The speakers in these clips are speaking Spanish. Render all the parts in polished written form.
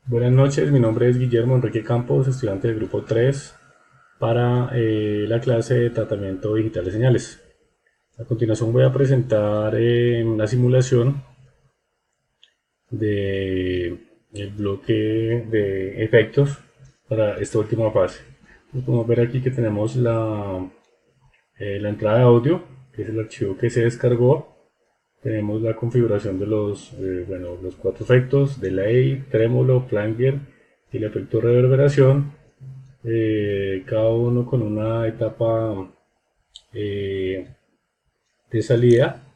Buenas noches, mi nombre es Guillermo Enrique Campos, estudiante del grupo 3 para la clase de tratamiento digital de señales. A continuación voy a presentar una simulación de el bloque de efectos para esta última fase. Podemos ver aquí que tenemos la entrada de audio, que es el archivo que se descargó. Tenemos la configuración de los cuatro efectos: delay, trémolo, flanger y el efecto reverberación, cada uno con una etapa eh, de salida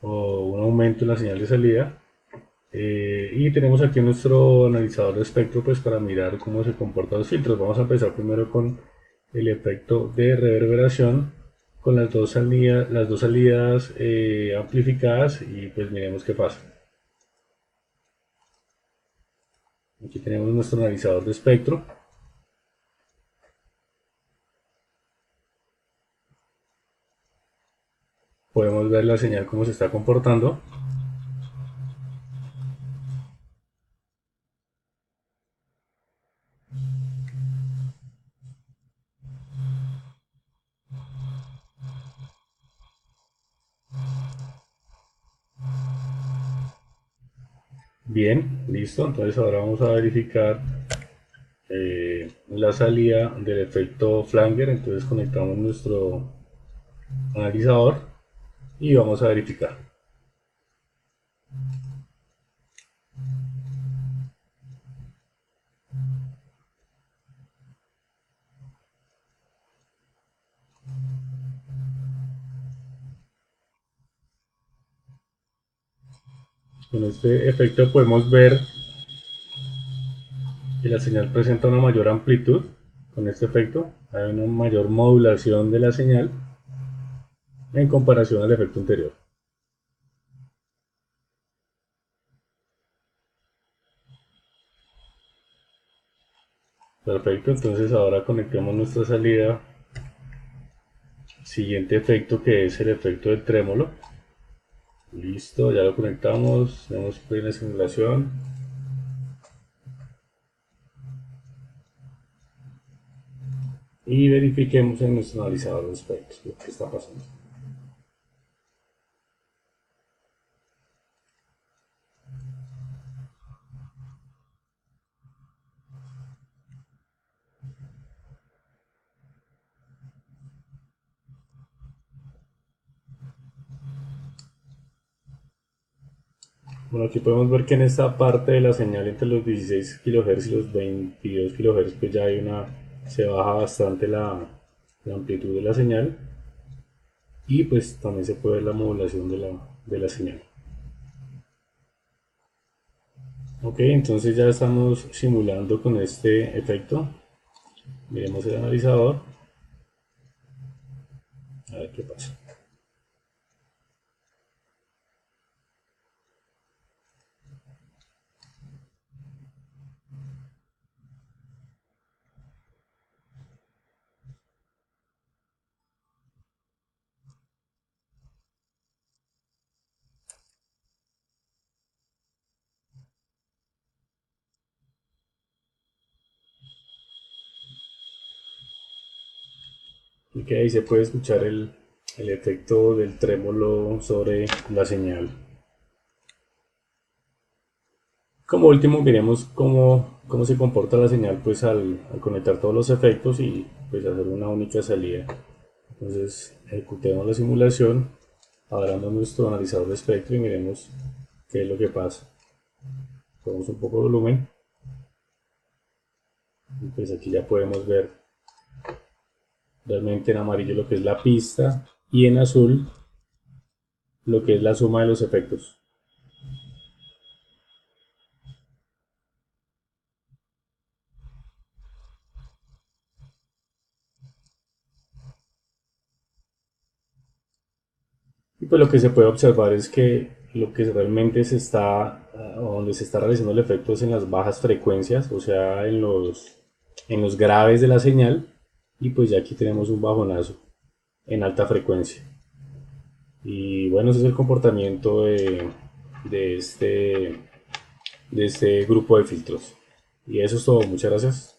o un aumento en la señal de salida. Y tenemos aquí nuestro analizador de espectro pues para mirar cómo se comportan los filtros. Vamos a empezar primero con el efecto de reverberación con las dos salidas amplificadas, y pues miremos qué pasa. Aquí tenemos nuestro analizador de espectro. Podemos ver la señal cómo se está comportando. Bien, listo. Entonces ahora vamos a verificar la salida del efecto flanger. Entonces conectamos nuestro analizador y vamos a verificar. Con este efecto podemos ver que la señal presenta una mayor amplitud. Con este efecto hay una mayor modulación de la señal en comparación al efecto anterior. Perfecto, entonces ahora conectemos nuestra salida. Siguiente efecto, que es el efecto del trémolo. Listo, ya lo conectamos, tenemos plena simulación. Y verifiquemos en nuestro analizador de espectros lo que está pasando. Bueno, aquí podemos ver que en esta parte de la señal entre los 16 kHz y los 22 kHz pues ya se baja bastante la amplitud de la señal, y pues también se puede ver la modulación de la señal. Ok, entonces ya estamos simulando con este efecto. Miremos el analizador, a ver qué pasa. Y que ahí se puede escuchar el efecto del trémolo sobre la señal. Como último, miremos cómo se comporta la señal pues al conectar todos los efectos y pues hacer una única salida. Entonces ejecutemos la simulación, abramos nuestro analizador de espectro y miremos qué es lo que pasa. Ponemos un poco de volumen y pues aquí ya podemos ver realmente en amarillo lo que es la pista y en azul lo que es la suma de los efectos. Y pues lo que se puede observar es que lo que realmente o donde se está realizando el efecto es en las bajas frecuencias, o sea, en los graves de la señal, y pues ya aquí tenemos un bajonazo en alta frecuencia. Y bueno, ese es el comportamiento de este, de este grupo de filtros. Y eso es todo, muchas gracias.